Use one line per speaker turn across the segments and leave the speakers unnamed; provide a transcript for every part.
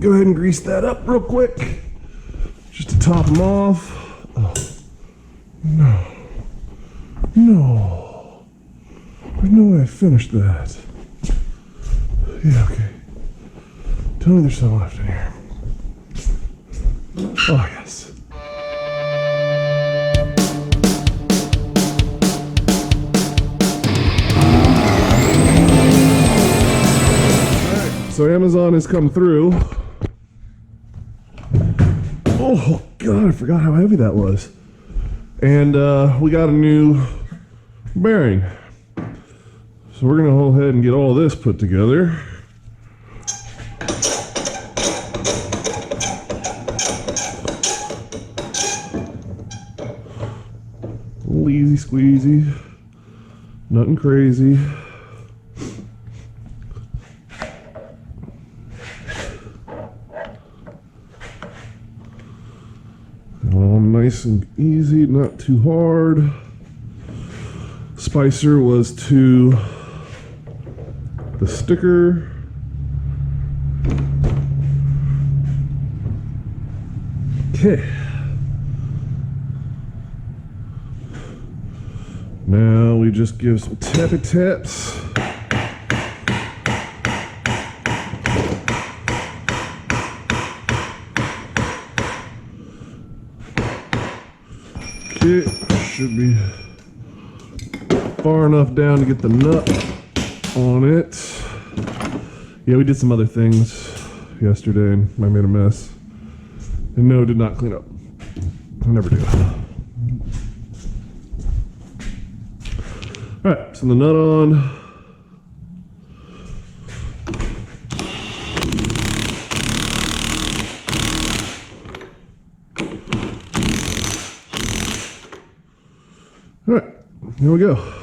go ahead and grease that up real quick, just to top them off. Oh, no. There's no way I finished that. Yeah, okay. Tell me there's some left in here. Oh, yes. Alright, so Amazon has come through. Oh, God, I forgot how heavy that was. And we got a new bearing. So we're going to go ahead and get all this put together. A little easy squeezy. Nothing crazy. All nice and easy, not too hard. Spicer was to the sticker. Okay. Now we just give some tappy taps. Okay, should be far enough down to get the nut on it. Yeah, we did some other things yesterday and I made a mess. And no, did not clean up. I never do. Alright, so the nut on. Alright, here we go.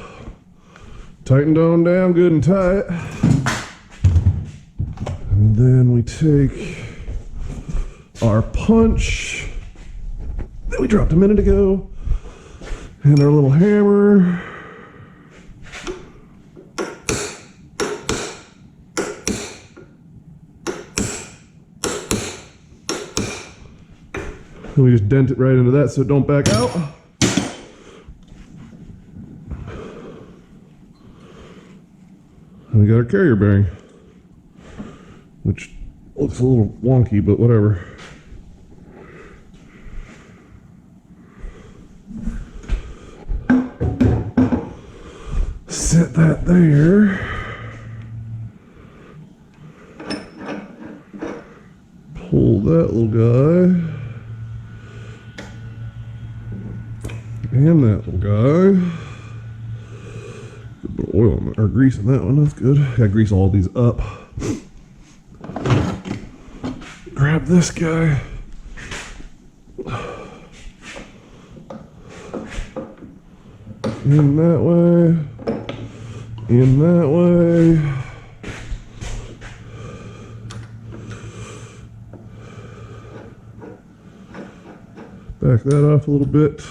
Tightened on down good and tight. And then we take our punch that we dropped a minute ago and our little hammer. And we just dent it right into that so it don't back out. And we got our carrier bearing, which looks a little wonky, but whatever. Set that there. Pull that little guy. And that little guy. Good bit of oil on that, or grease on that one, that's good. Gotta grease all these up. Grab this guy. In that way. In that way. Back that off a little bit.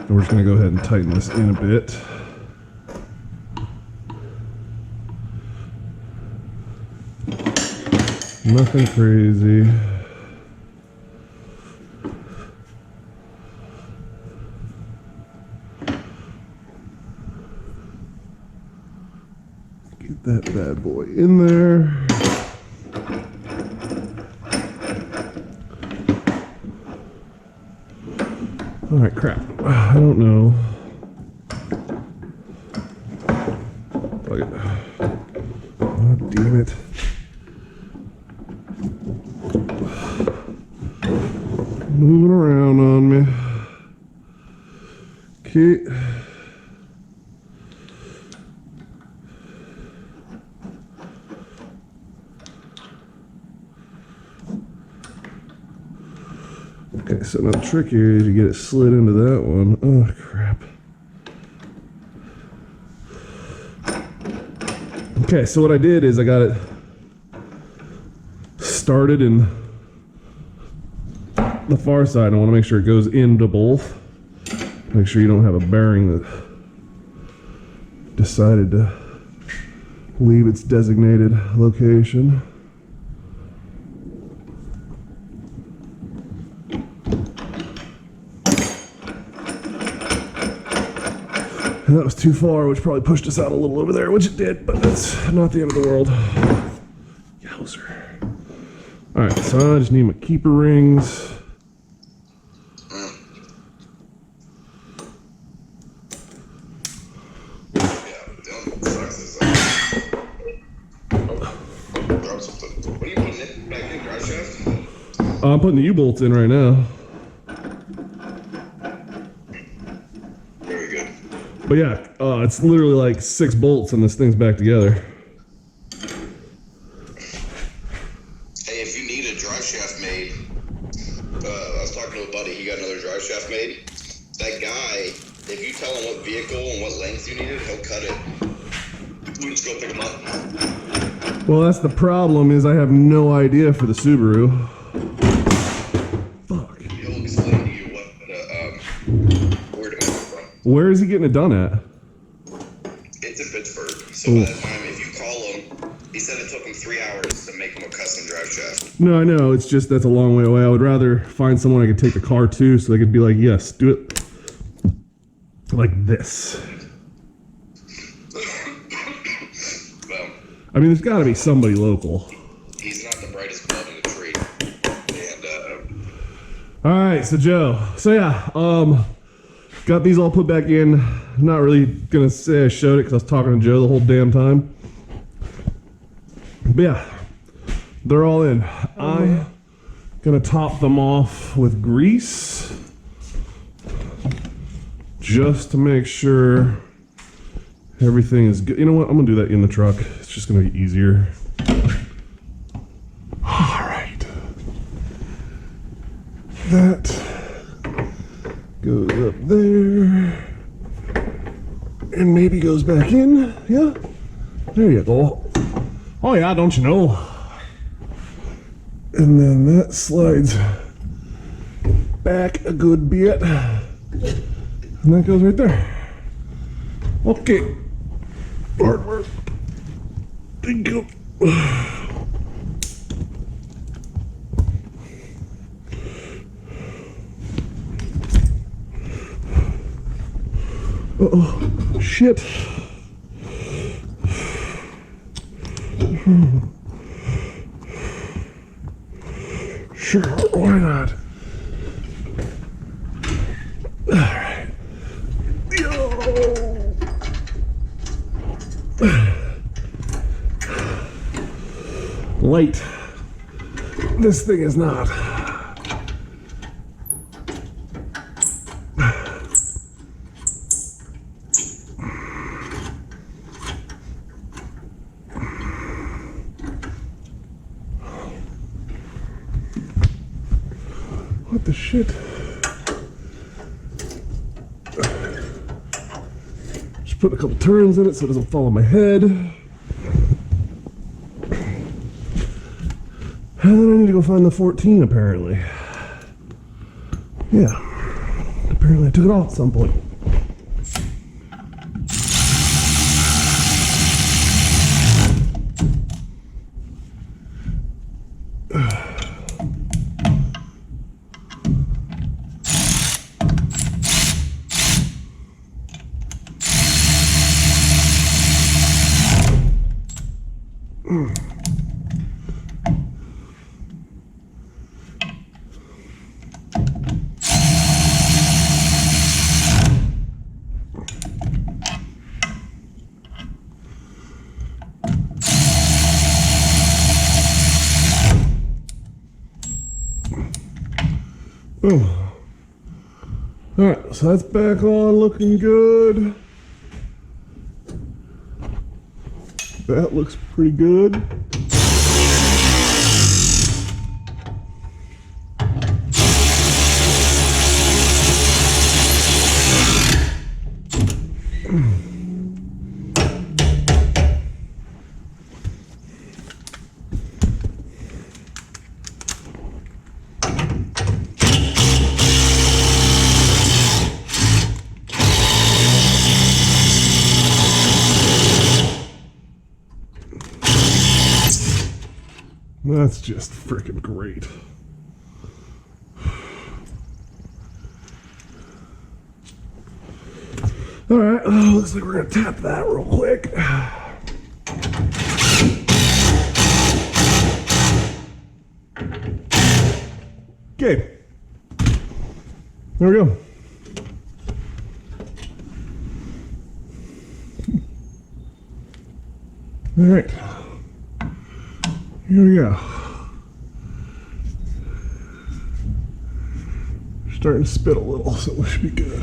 And we're just going to go ahead and tighten this in a bit. Nothing crazy. Get that bad boy in there. All right, crap. I don't know. Fuck it. Oh, damn it. Moving around on me. Okay. Okay, so now the trick here is you get it slid into that one. Oh, crap. Okay, so what I did is I got it started in the far side. I want to make sure it goes into both. Make sure you don't have a bearing that decided to leave its designated location. And that was too far, which probably pushed us out a little over there, which it did, but that's not the end of the world. Yowzer. Alright, so I just need my keeper rings. I'm putting the U-bolts in right now.
Very good.
But yeah, it's literally like 6 bolts and this thing's back together.
Hey, if you need a drive shaft made, I was talking to a buddy, he got another drive shaft made. That guy, if you tell him what vehicle and what length you needed, he'll cut it. We just go pick him up.
Well, that's the problem, is I have no idea for the Subaru. Fuck.
He'll explain to you what where to make it from.
Where is he getting it done at?
It's in Pittsburgh. So by the time, if you call him, he said it took him 3 hours to make him a custom drive shaft.
No, I know. It's just that's a long way away. I would rather find someone I could take the car to so they could be like, yes, do it like this.
Well,
I mean, there's got to be somebody local.
he's not the brightest bulb in the tree. And,
All right, so Joe. So yeah, got these all put back in. I'm not really gonna say I showed it because I was talking to Joe the whole damn time. But yeah, they're all in. I'm gonna top them off with grease just to make sure everything is good. You know what? I'm gonna do that in the truck. It's just gonna be easier. All right. That goes up there and maybe goes back in. Yeah, there you go. Oh yeah, don't you know? And then that slides back a good bit, and that goes right there. Okay, hard work. Thank you. Uh-oh, shit. Sure, why not? Alright. Light. This thing is not. What the shit? Just put a couple turns in it so it doesn't fall on my head. And then I need to go find the 14 apparently. Yeah. Apparently I took it off at some point. Boom. Alright, so that's back on, looking good. That looks pretty good. That's just freaking great. All right, looks like we're gonna tap that real quick. Okay, there we go. All right, here we go. Starting to spit a little, so it should be good.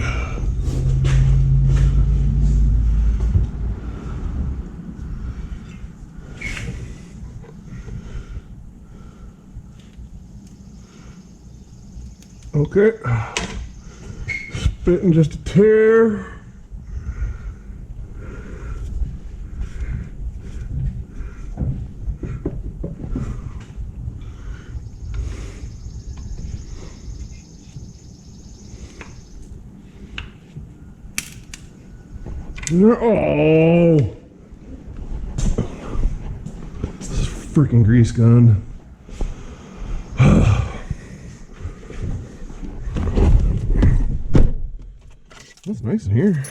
Okay, spitting just a tear. Oh, this is freaking grease gun. That's nice in here.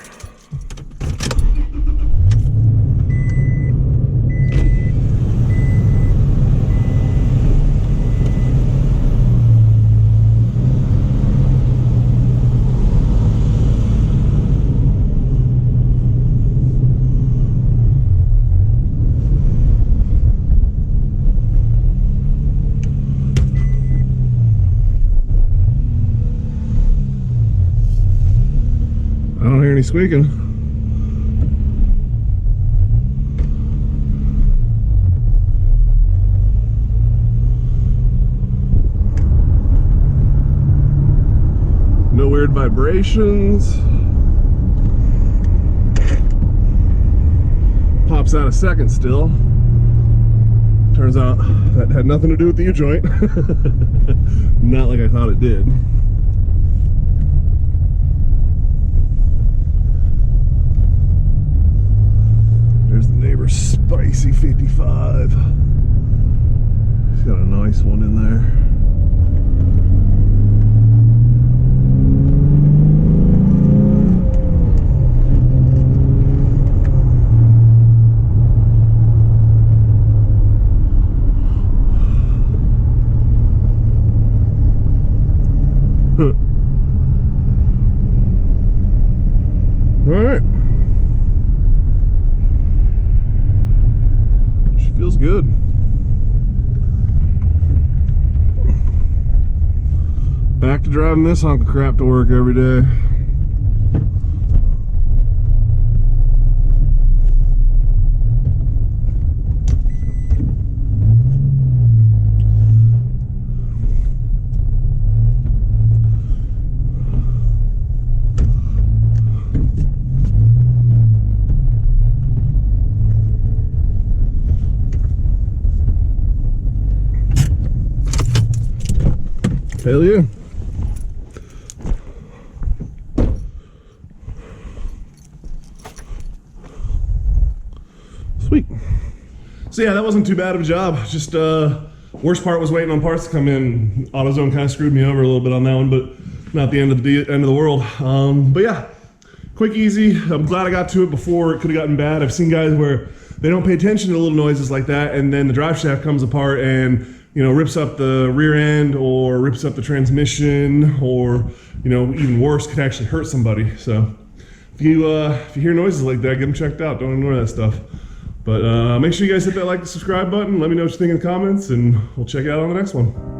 I don't hear any squeaking. No weird vibrations. Pops out a second still. Turns out that had nothing to do with the U-joint. Not like I thought it did. There's the neighbor's spicy 55. He's got a nice one in there. All right. She feels good. Back to driving this hunk of crap to work every day. Hell yeah. Sweet. So yeah, that wasn't too bad of a job. Just worst part was waiting on parts to come in. AutoZone kind of screwed me over a little bit on that one, but not the end of the world. But yeah, quick, easy. I'm glad I got to it before it could have gotten bad. I've seen guys where they don't pay attention to little noises like that, and then the drive shaft comes apart and rips up the rear end or rips up the transmission, or even worse, could actually hurt somebody. So if you hear noises like that, get them checked out. Don't ignore that stuff. But make sure you guys hit that like and subscribe button. Let me know what you think in the comments, and we'll check you out on the next one.